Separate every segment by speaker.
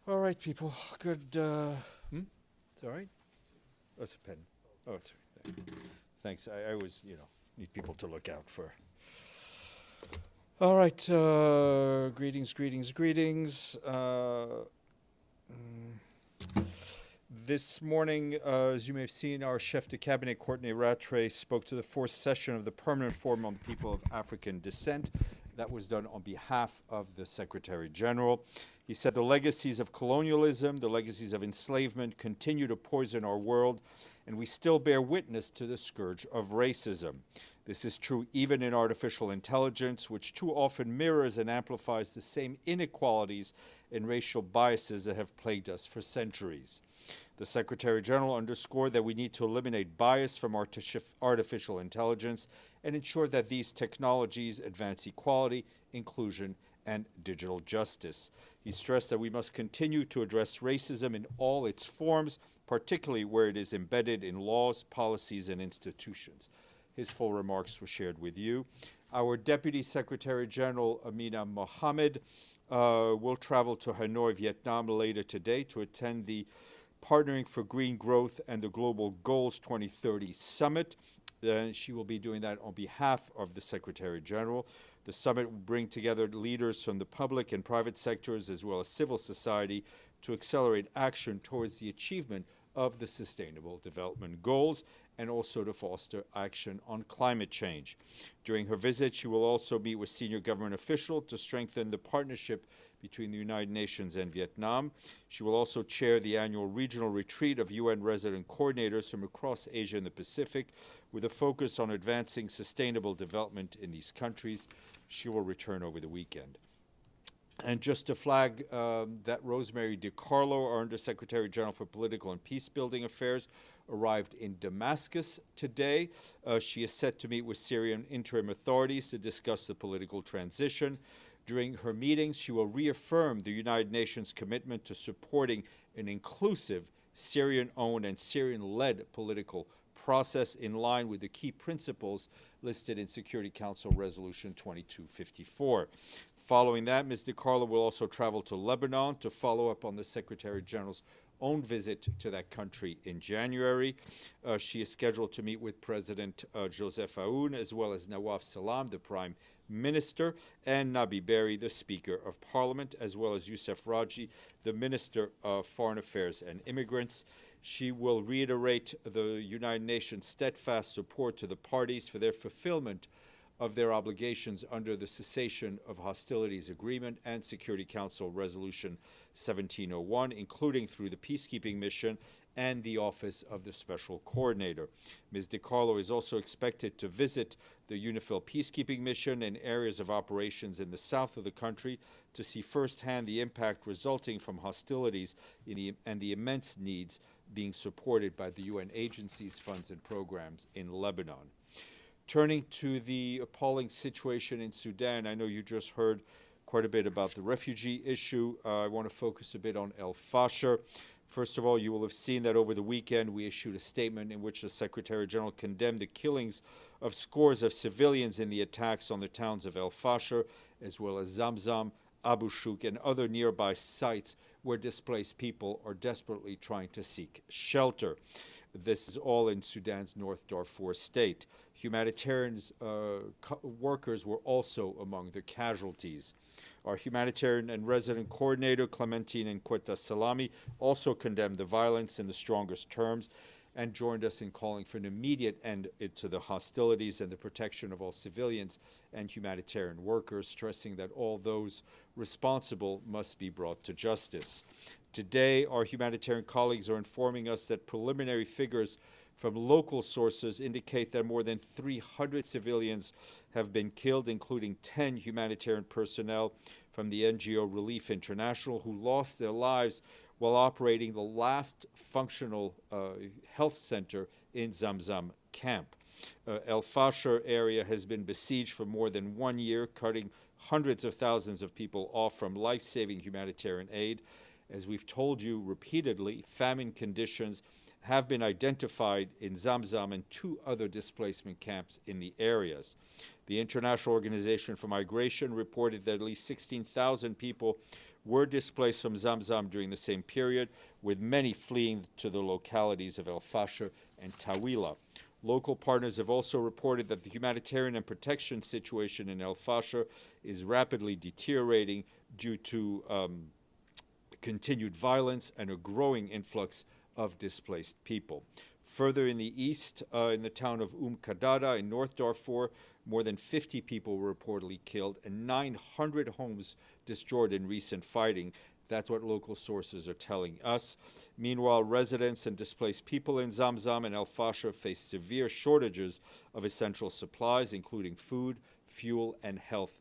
Speaker 1: All right, people. Good. It's all right. Oh, it's a pen. Oh, it's all right. Thanks. I always, need people to look out for. All right. Greetings. This morning, as you may have seen, our chef de cabinet, Courtenay Rattray, spoke to the fourth session of the Permanent Forum on the People of African Descent. That was done on behalf of the Secretary General. He said the legacies of colonialism, the legacies of enslavement continue to poison our world, and we still bear witness to the scourge of racism. This is true even in artificial intelligence, which too often mirrors and amplifies the same inequalities and racial biases that have plagued us for centuries. The Secretary General underscored that we need to eliminate bias from artificial intelligence and ensure that these technologies advance equality, inclusion, and digital justice. He stressed that we must continue to address racism in all its forms, particularly where it is embedded in laws, policies, and institutions. His full remarks were shared with you. Our Deputy Secretary General, Amina Mohamed, will travel to Hanoi, Vietnam later today to attend the Partnering for Green Growth and the Global Goals 2030 Summit. She will be doing that on behalf of the Secretary General. The summit will bring together leaders from the public and private sectors as well as civil society to accelerate action towards the achievement of the Sustainable Development Goals and also to foster action on climate change. During her visit, she will also meet with senior government officials to strengthen the partnership between the United Nations and Vietnam. She will also chair the annual regional retreat of UN resident coordinators from across Asia and the Pacific with a focus on advancing sustainable development in these countries. She will return over the weekend. And just to flag that Rosemary DiCarlo, our Undersecretary General for Political and Peacebuilding Affairs, arrived in Damascus today. She is set to meet with Syrian interim authorities to discuss the political transition. During her meetings, she will reaffirm the United Nations commitment to supporting an inclusive, Syrian-owned and Syrian-led political process in line with the key principles listed in Security Council Resolution 2254. Following that, Ms. DiCarlo will also travel to Lebanon to follow up on the Secretary General's own visit to that country in January. She is scheduled to meet with President Joseph Aoun as well as Nawaf Salam, the Prime Minister, and Nabi Berri, the Speaker of Parliament, as well as Youssef Raji, the Minister of Foreign Affairs and Immigrants. She will reiterate the United Nations' steadfast support to the parties for their fulfillment of their obligations under the Cessation of Hostilities Agreement and Security Council Resolution 1701, including through the peacekeeping mission and the Office of the Special Coordinator. Ms. DiCarlo is also expected to visit the UNIFIL peacekeeping mission and areas of operations in the south of the country to see firsthand the impact resulting from hostilities and the immense needs being supported by the UN agencies, funds, and programs in Lebanon. Turning to the appalling situation in Sudan, I know you just heard quite a bit about the refugee issue. I want to focus a bit on El Fasher. First of all, you will have seen that over the weekend we issued a statement in which the Secretary General condemned the killings of scores of civilians in the attacks on the towns of El Fasher, as well as Zamzam, Abu Shuk, and other nearby sites where displaced people are desperately trying to seek shelter. This is all in Sudan's North Darfur state. Humanitarian workers were also among the casualties. Our humanitarian and resident coordinator, Clementine Nkweta Salami, also condemned the violence in the strongest terms and joined us in calling for an immediate end to the hostilities and the protection of all civilians and humanitarian workers, stressing that all those responsible must be brought to justice. Today, our humanitarian colleagues are informing us that preliminary figures from local sources indicate that more than 300 civilians have been killed, including 10 humanitarian personnel from the NGO Relief International who lost their lives while operating the last functional health center in Zamzam camp. El Fasher area has been besieged for more than 1 year, cutting hundreds of thousands of people off from life-saving humanitarian aid. As we've told you repeatedly, famine conditions have been identified in Zamzam and 2 other displacement camps in the areas. The International Organization for Migration reported that at least 16,000 people were displaced from Zamzam during the same period, with many fleeing to the localities of El Fasher and Tawila. Local partners have also reported that the humanitarian and protection situation in El Fasher is rapidly deteriorating due to continued violence and a growing influx of displaced people. Further in the east, in the town of Kadada in North Darfur, more than 50 people were reportedly killed and 900 homes destroyed in recent fighting. That's what local sources are telling us. Meanwhile, residents and displaced people in Zamzam and El Fasher face severe shortages of essential supplies, including food, fuel, and health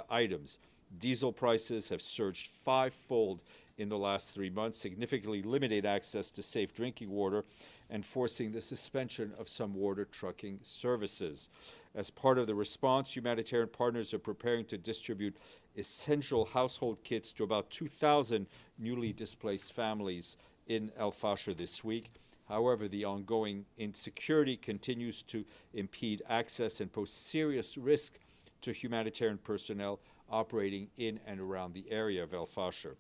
Speaker 1: items. Diesel prices have surged fivefold in the last 3 months, significantly limiting access to safe drinking water and forcing the suspension of some water trucking services. As part of the response, humanitarian partners are preparing to distribute essential household kits to about 2,000 newly displaced families in El Fasher this week. However, the ongoing insecurity continues to impede access and pose serious risk to humanitarian personnel operating in and around the area of El Fasher.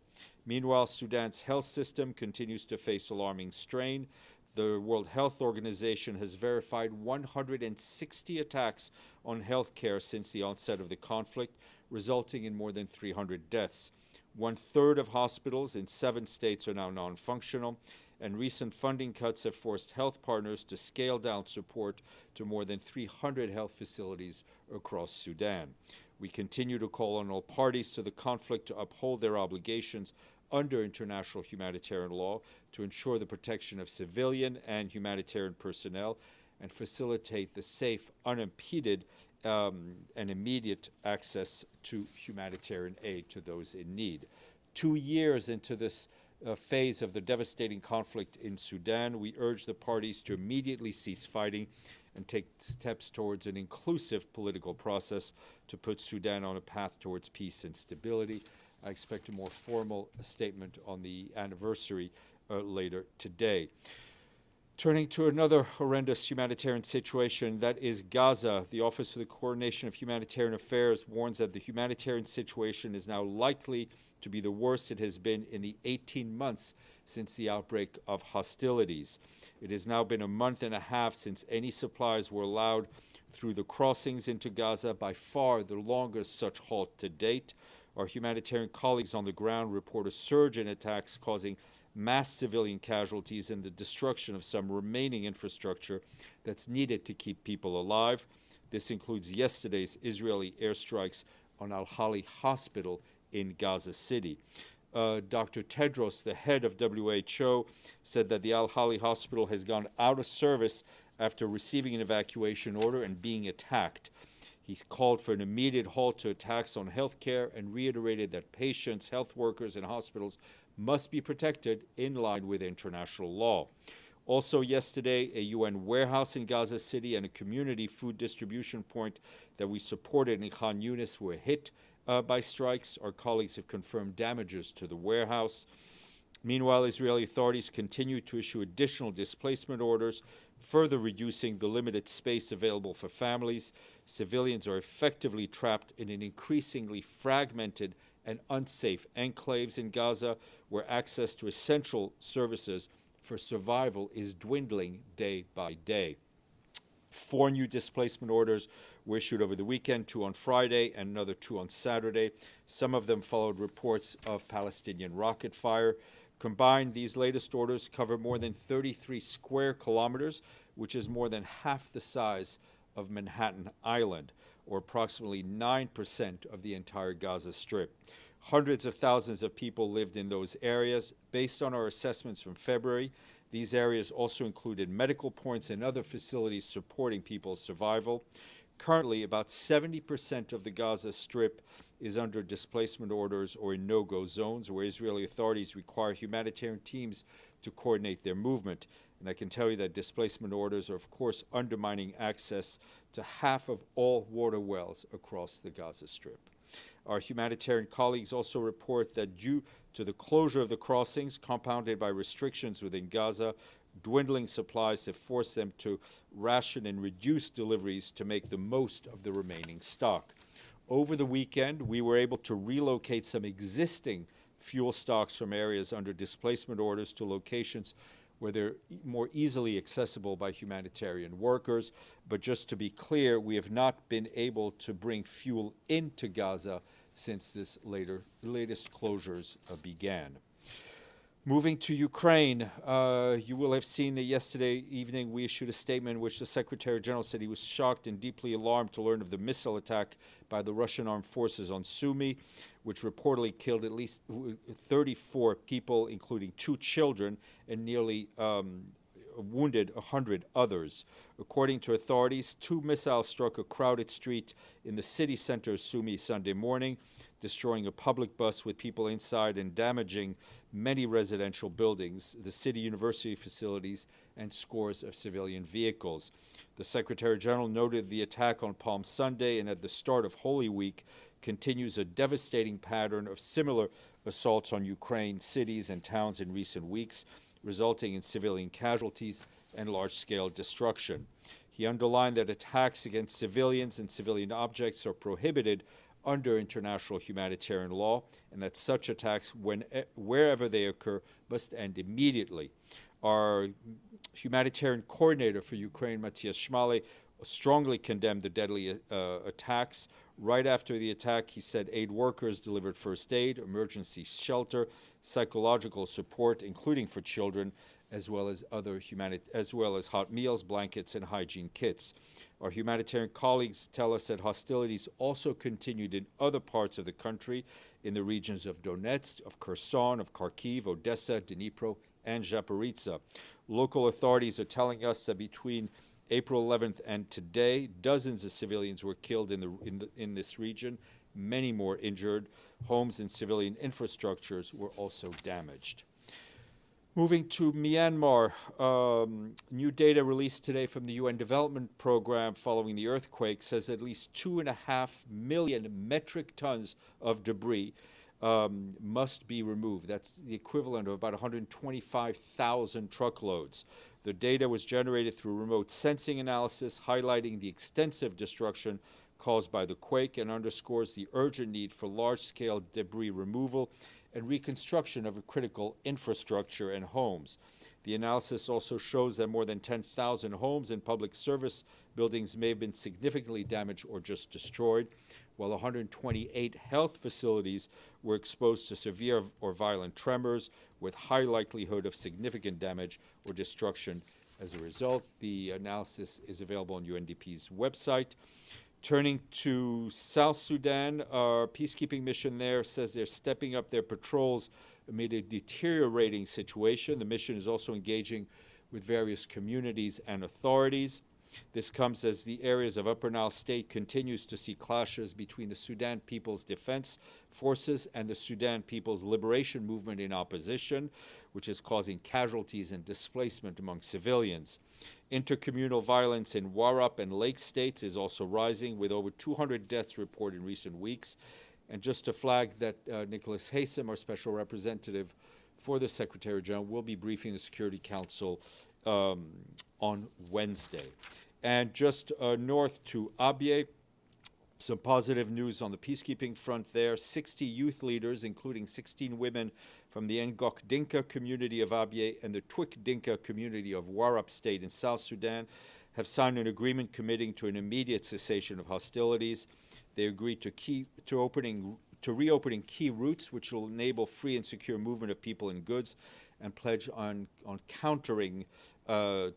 Speaker 1: Meanwhile, Sudan's health system continues to face alarming strain. The World Health Organization has verified 160 attacks on health care since the onset of the conflict, resulting in more than 300 deaths. 1/3 of hospitals in 7 states are now non-functional, and recent funding cuts have forced health partners to scale down support to more than 300 health facilities across Sudan. We continue to call on all parties to the conflict to uphold their obligations under international humanitarian law to ensure the protection of civilian and humanitarian personnel and facilitate the safe, unimpeded, and immediate access to humanitarian aid to those in need. 2 years into this phase of the devastating conflict in Sudan, we urge the parties to immediately cease fighting and take steps towards an inclusive political process to put Sudan on a path towards peace and stability. I expect a more formal statement on the anniversary later today. Turning to another horrendous humanitarian situation, that is Gaza. The Office for the Coordination of Humanitarian Affairs warns that the humanitarian situation is now likely to be the worst it has been in the 18 months since the outbreak of hostilities. It has now been a month and a half since any supplies were allowed through the crossings into Gaza, by far the longest such halt to date. Our humanitarian colleagues on the ground report a surge in attacks causing mass civilian casualties and the destruction of some remaining infrastructure that's needed to keep people alive. This includes yesterday's Israeli airstrikes on Al-Hali Hospital in Gaza City. Dr. Tedros, the head of WHO, said that the Al-Hali Hospital has gone out of service after receiving an evacuation order and being attacked. He called for an immediate halt to attacks on health care and reiterated that patients, health workers, and hospitals must be protected in line with international law. Also yesterday, a UN warehouse in Gaza City and a community food distribution point that we supported in Khan Yunis were hit by strikes. Our colleagues have confirmed damages to the warehouse. Meanwhile, Israeli authorities continue to issue additional displacement orders, further reducing the limited space available for families. Civilians are effectively trapped in an increasingly fragmented and unsafe enclaves in Gaza, where access to essential services for survival is dwindling day by day. 4 new displacement orders were issued over the weekend, 2 on Friday and another 2 on Saturday. Some of them followed reports of Palestinian rocket fire. Combined, these latest orders cover more than 33 square kilometers, which is more than half the size of Manhattan Island, or approximately 9% of the entire Gaza Strip. Hundreds of thousands of people lived in those areas. Based on our assessments from February, these areas also included medical points and other facilities supporting people's survival. Currently, about 70% of the Gaza Strip is under displacement orders or in no-go zones, where Israeli authorities require humanitarian teams to coordinate their movement. And I can tell you that displacement orders are, of course, undermining access to half of all water wells across the Gaza Strip. Our humanitarian colleagues also report that due to the closure of the crossings, compounded by restrictions within Gaza, dwindling supplies have forced them to ration and reduce deliveries to make the most of the remaining stock. Over the weekend, we were able to relocate some existing fuel stocks from areas under displacement orders to locations where they're more easily accessible by humanitarian workers. But just to be clear, we have not been able to bring fuel into Gaza since this latest closures began. Moving to Ukraine, you will have seen that yesterday evening we issued a statement in which the Secretary General said he was shocked and deeply alarmed to learn of the missile attack by the Russian armed forces on Sumy, which reportedly killed at least 34 people, including 2 children, and nearly wounded 100 others. According to authorities, 2 missiles struck a crowded street in the city center of Sumy Sunday morning, destroying a public bus with people inside and damaging many residential buildings, the city university facilities, and scores of civilian vehicles. The Secretary General noted the attack on Palm Sunday and at the start of Holy Week continues a devastating pattern of similar assaults on Ukraine cities and towns in recent weeks, resulting in civilian casualties and large-scale destruction. He underlined that attacks against civilians and civilian objects are prohibited under international humanitarian law, and that such attacks, wherever they occur, must end immediately. Our humanitarian coordinator for Ukraine, Matthias Schmale, strongly condemned the deadly attacks. Right after the attack, he said aid workers delivered first aid, emergency shelter, psychological support, including for children, as well as hot meals, blankets, and hygiene kits. Our humanitarian colleagues tell us that hostilities also continued in other parts of the country, in the regions of Donetsk, of Kherson, of Kharkiv, Odessa, Dnipro, and Zaporizhzhia. Local authorities are telling us that between April 11th and today, dozens of civilians were killed in this region, many more injured. Homes and civilian infrastructures were also damaged. Moving to Myanmar, new data released today from the UN Development Program following the earthquake says at least 2.5 million metric tons of debris must be removed. That's the equivalent of about 125,000 truckloads. The data was generated through remote sensing analysis, highlighting the extensive destruction caused by the quake, and underscores the urgent need for large-scale debris removal and reconstruction of critical infrastructure and homes. The analysis also shows that more than 10,000 homes and public service buildings may have been significantly damaged or just destroyed, while 128 health facilities were exposed to severe or violent tremors with high likelihood of significant damage or destruction as a result. The analysis is available on UNDP's website. Turning to South Sudan, our peacekeeping mission there says they're stepping up their patrols amid a deteriorating situation. The mission is also engaging with various communities and authorities. This comes as the areas of Upper Nile State continues to see clashes between the Sudan People's Defense Forces and the Sudan People's Liberation Movement in opposition, which is causing casualties and displacement among civilians. Intercommunal violence in Warrap and Lake States is also rising, with over 200 deaths reported in recent weeks. And just to flag that Nicholas Haysom, our special representative for the Secretary General, will be briefing the Security Council on Wednesday. And just north to Abyei, some positive news on the peacekeeping front there. 60 youth leaders, including 16 women from the Ngok Dinka community of Abyei and the Twik Dinka community of Warrap State in South Sudan, have signed an agreement committing to an immediate cessation of hostilities. They agreed to reopening key routes, which will enable free and secure movement of people and goods, and pledge on collaborating to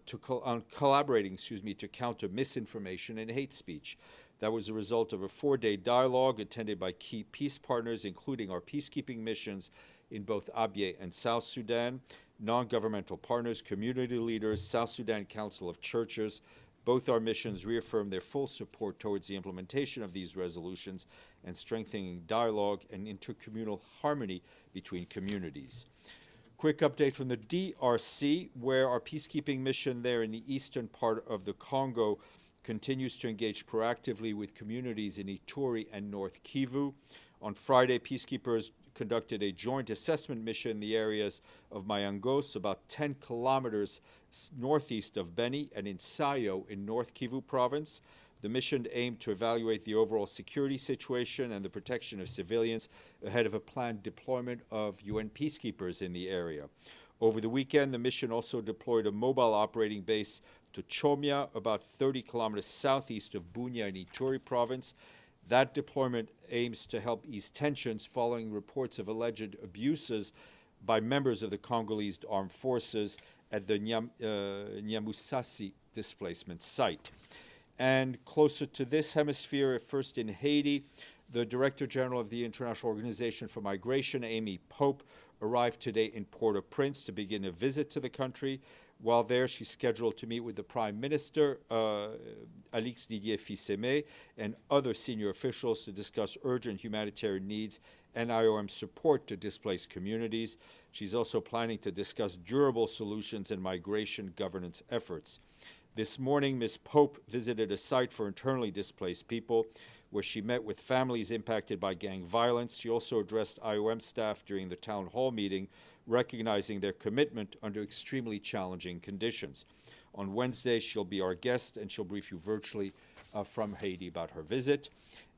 Speaker 1: counter misinformation and hate speech. That was a result of a 4-day dialogue attended by key peace partners, including our peacekeeping missions in both Abyei and South Sudan, non-governmental partners, community leaders, South Sudan Council of Churches. Both our missions reaffirmed their full support towards the implementation of these resolutions and strengthening dialogue and intercommunal harmony between communities. Quick update from the DRC, where our peacekeeping mission there in the eastern part of the Congo continues to engage proactively with communities in Ituri and North Kivu. On Friday, peacekeepers conducted a joint assessment mission in the areas of Mayangos, about 10 kilometers northeast of Beni, and in Sayo in North Kivu province. The mission aimed to evaluate the overall security situation and the protection of civilians ahead of a planned deployment of UN peacekeepers in the area. Over the weekend, the mission also deployed a mobile operating base to Chomia, about 30 kilometers southeast of Bunia in Ituri province. That deployment aims to help ease tensions following reports of alleged abuses by members of the Congolese armed forces at the Nyamusasi displacement site. And closer to this hemisphere, first in Haiti, the Director General of the International Organization for Migration, Amy Pope, arrived today in Port-au-Prince to begin a visit to the country. While there, she's scheduled to meet with the Prime Minister, Alix Didier Fils-Aimé, and other senior officials to discuss urgent humanitarian needs and IOM support to displaced communities. She's also planning to discuss durable solutions and migration governance efforts. This morning, Ms. Pope visited a site for internally displaced people, where she met with families impacted by gang violence. She also addressed IOM staff during the town hall meeting, recognizing their commitment under extremely challenging conditions. On Wednesday, she'll be our guest, and she'll brief you virtually from Haiti about her visit.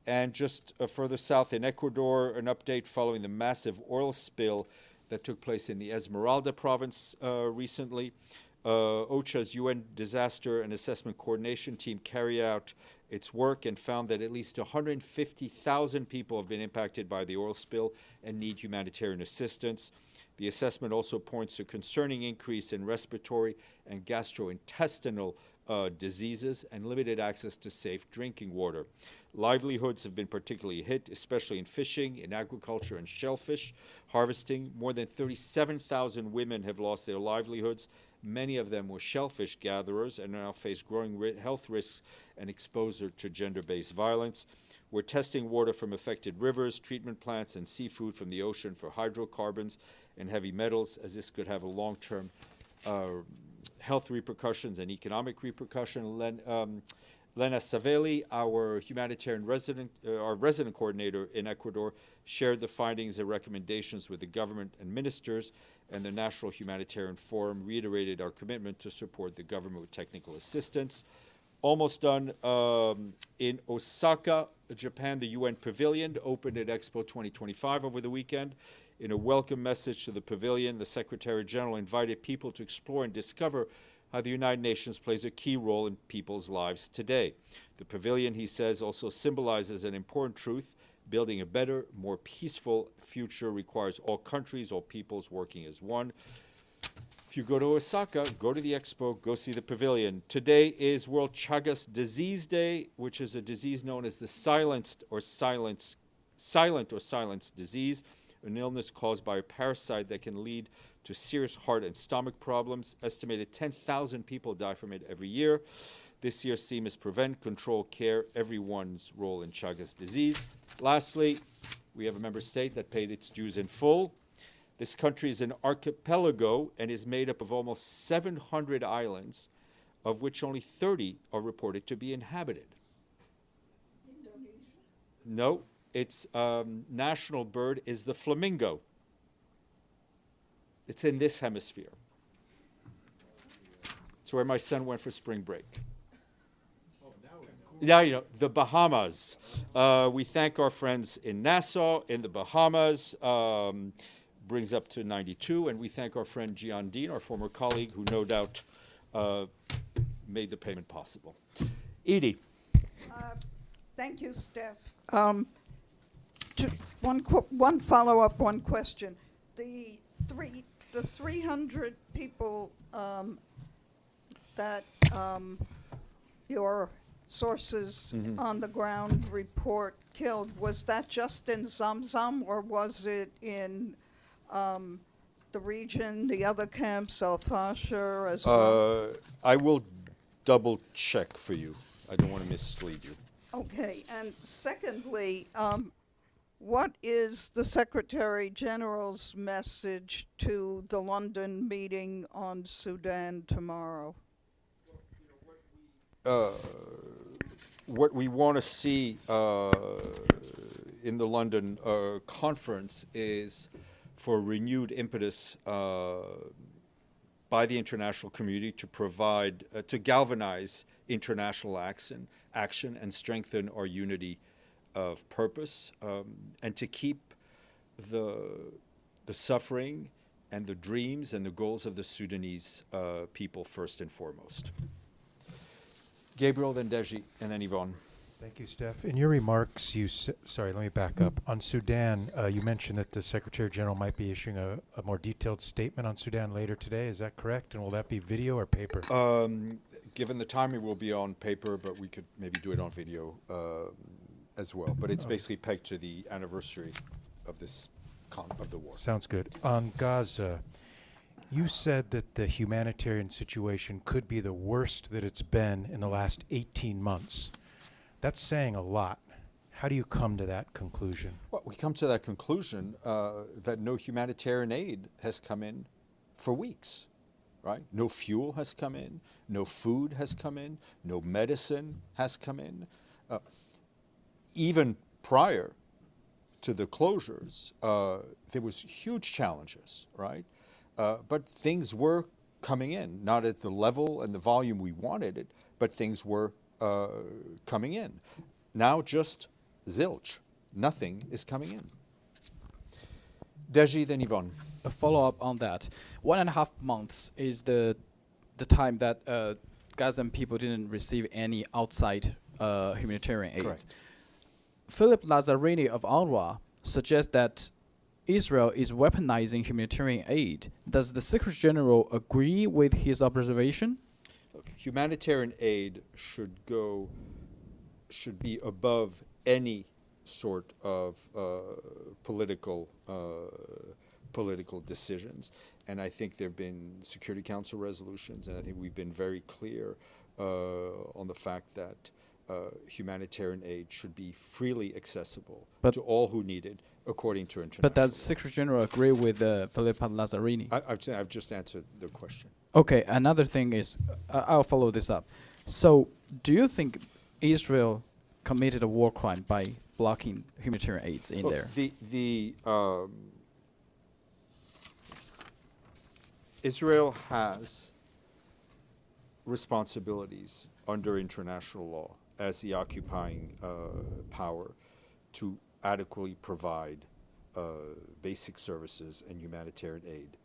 Speaker 1: And just further south in Ecuador, an update following the massive oil spill that took place in the Esmeralda province recently. OCHA's UN Disaster and Assessment Coordination Team carried out its work and found that at least 150,000 people have been impacted by the oil spill and need humanitarian assistance. The assessment also points to a concerning increase in respiratory and gastrointestinal diseases and limited access to safe drinking water. Livelihoods have been particularly hit, especially in fishing, in agriculture, and shellfish harvesting. More than 37,000 women have lost their livelihoods. Many of them were shellfish gatherers and now face growing health risks and exposure to gender-based violence. We're testing water from affected rivers, treatment plants, and seafood from the ocean for hydrocarbons and heavy metals, as this could have a long-term health repercussions and economic repercussion. Lena Savelli, our humanitarian resident coordinator in Ecuador, shared the findings and recommendations with the government and ministers, and the National Humanitarian Forum reiterated our commitment to support the government with technical assistance. Almost done. In Osaka, Japan, the UN Pavilion opened at Expo 2025 over the weekend. In a welcome message to the pavilion, the Secretary General invited people to explore and discover how the United Nations plays a key role in people's lives today. The pavilion, he says, also symbolizes an important truth. Building a better, more peaceful future requires all countries, all peoples working as one. If you go to Osaka, go to the Expo, go see the pavilion. Today is World Chagas Disease Day, which is a disease known as the silent or silenced disease, an illness caused by a parasite that can lead to serious heart and stomach problems. Estimated 10,000 people die from it every year. This year's theme is Prevent, Control, Care, Everyone's Role in Chagas Disease. Lastly, we have a member state that paid its dues in full. This country is an archipelago and is made up of almost 700 islands, of which only 30 are reported to be inhabited.
Speaker 2: Indonesia?
Speaker 1: No, its national bird is the flamingo. It's in this hemisphere. It's where my son went for spring break. Now you know, the Bahamas. We thank our friends in Nassau, in the Bahamas, brings up to 92, and we thank our friend Gian Dean, our former colleague, who no doubt made the payment possible. Edie.
Speaker 2: Thank you, Steph. One follow-up, one question. The 300 people that your sources on the ground report killed, was that just in Zamzam, or was it in the region, the other camps, Al Fasher as well?
Speaker 1: I will double check for you. I don't want to mislead you.
Speaker 2: Okay, and secondly, what is the Secretary General's message to the London meeting on Sudan tomorrow?
Speaker 1: What we want to see in the London conference is for renewed impetus by the international community to provide, to galvanize international action and strengthen our unity of purpose, and to keep the suffering and the dreams and the goals of the Sudanese people first and foremost. Gabriel, then Deji, and then Yvonne.
Speaker 3: Thank you, Steph. In your remarks, sorry, let me back up. On Sudan, you mentioned that the Secretary General might be issuing a more detailed statement on Sudan later today. Is that correct? And will that be video or paper?
Speaker 1: Given the time, it will be on paper, but we could maybe do it on video as well. But it's basically pegged to the anniversary of this of the war.
Speaker 3: Sounds good. On Gaza, you said that the humanitarian situation could be the worst that it's been in the last 18 months. That's saying a lot. How do you come to that conclusion?
Speaker 1: Well, we come to that conclusion that no humanitarian aid has come in for weeks, right? No fuel has come in, no food has come in, no medicine has come in. Even prior to the closures, there was huge challenges, right? But things were coming in, not at the level and the volume we wanted it, but things were coming in. Now just zilch. Nothing is coming in. Deji, then Yvonne.
Speaker 4: A follow-up on that. 1.5 months is the time that Gazan people didn't receive any outside humanitarian aid.
Speaker 1: Correct.
Speaker 4: Philip Lazzarini of UNRWA suggests that Israel is weaponizing humanitarian aid. Does the Secretary General agree with his observation?
Speaker 1: Look, humanitarian aid should be above any sort of political decisions. And I think there have been Security Council resolutions, and I think we've been very clear on the fact that humanitarian aid should be freely accessible to all who need it, according to international
Speaker 4: But does
Speaker 1: law.
Speaker 4: Secretary General agree with Philippa Lazzarini?
Speaker 1: I've just answered the question.
Speaker 4: Okay, another thing is, I'll follow this up. So, do you think Israel committed a war crime by blocking humanitarian aids in
Speaker 1: Look,
Speaker 4: there?
Speaker 1: Israel has responsibilities under international law as the occupying power to adequately provide basic services and humanitarian aid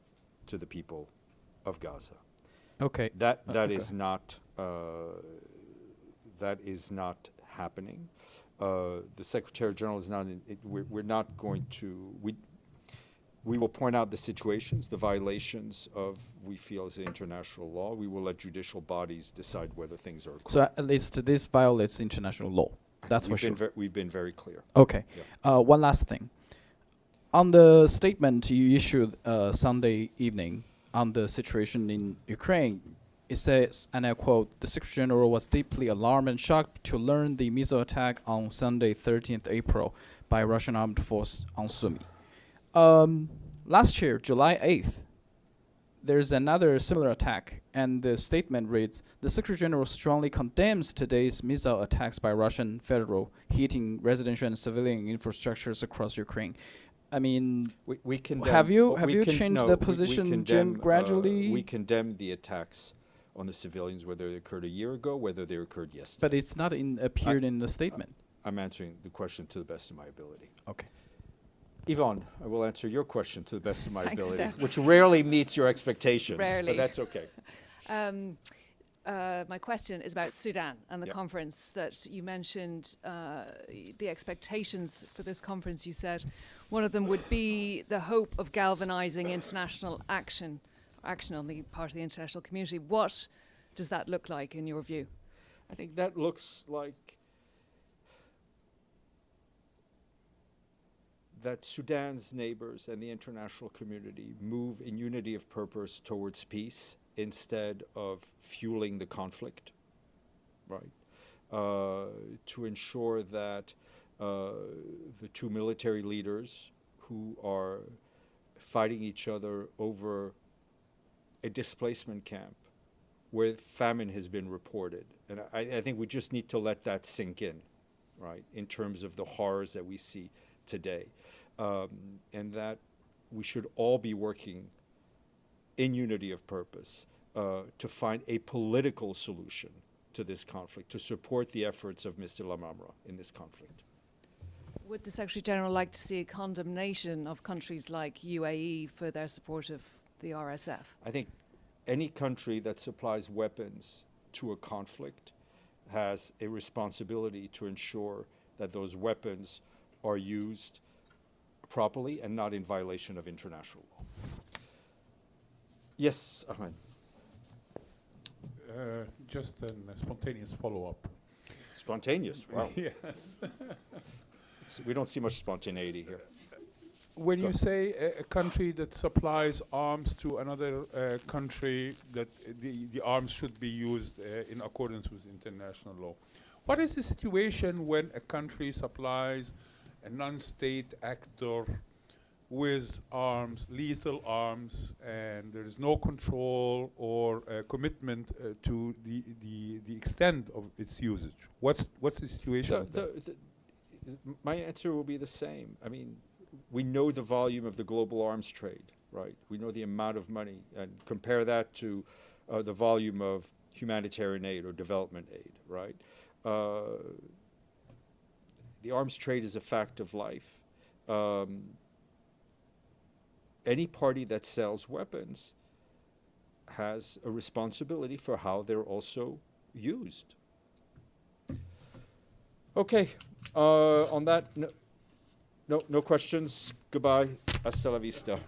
Speaker 1: to the people of Gaza.
Speaker 4: Okay.
Speaker 1: That
Speaker 4: okay.
Speaker 1: is not happening. The Secretary General is not. We're not going to. We will point out the situations, the violations of we feel is international law. We will let judicial bodies decide whether things are.
Speaker 4: So at least this violates international law. That's for sure.
Speaker 1: We've been very clear.
Speaker 4: Okay.
Speaker 1: Yeah.
Speaker 4: One last thing. On the statement you issued Sunday evening on the situation in Ukraine, it says, and I quote, "The Secretary General was deeply alarmed and shocked to learn the missile attack on Sunday, 13th April, by Russian armed force on Sumy." Last year, July 8th, there's another similar attack, and the statement reads, "The Secretary General strongly condemns today's missile attacks by Russian federal, hitting residential and civilian infrastructures across Ukraine." I mean,
Speaker 1: we condemn,
Speaker 4: have you changed the position, Jim, gradually?
Speaker 1: We condemn the attacks on the civilians, whether they occurred a year ago, whether they occurred yesterday.
Speaker 4: But it's not appeared in the statement.
Speaker 1: I'm answering the question to the best of my ability.
Speaker 4: Okay.
Speaker 1: Yvonne, I will answer your question to the best of my
Speaker 5: Thanks,
Speaker 1: ability,
Speaker 5: Steph.
Speaker 1: which rarely meets your expectations.
Speaker 5: Rarely.
Speaker 1: But that's okay.
Speaker 5: My question is about Sudan and the
Speaker 1: Yep.
Speaker 5: conference that you mentioned, the expectations for this conference. You said one of them would be the hope of galvanizing international action on the part of the international community. What does that look like in your view?
Speaker 1: I think that looks like that Sudan's neighbors and the international community move in unity of purpose towards peace instead of fueling the conflict, right? To ensure that the two military leaders who are fighting each other over a displacement camp where famine has been reported. And I think we just need to let that sink in, right, in terms of the horrors that we see today. And that we should all be working in unity of purpose, to find a political solution to this conflict, to support the efforts of Mr. Lamamra in this conflict.
Speaker 5: Would the Secretary General like to see a condemnation of countries like UAE for their support of the RSF?
Speaker 1: I think any country that supplies weapons to a conflict has a responsibility to ensure that those weapons are used properly and not in violation of international law. Yes, Ahmed.
Speaker 6: Just a spontaneous follow-up.
Speaker 1: Spontaneous, wow.
Speaker 6: Yes.
Speaker 1: We don't see much spontaneity here.
Speaker 6: When you say a country that supplies arms to another country, that the arms should be used in accordance with international law, what is the situation when a country supplies a non-state actor with arms, lethal arms, and there is no control or with to the extent of its usage? What's the situation?
Speaker 1: My answer will be the same. I mean, we know the volume of the global arms trade, right? We know the amount of money, and compare that to the volume of humanitarian aid or development aid, right? The arms trade is a fact of life. Any party that sells weapons has a responsibility for how they're also used. Okay, on that, no questions. Goodbye. Hasta la vista.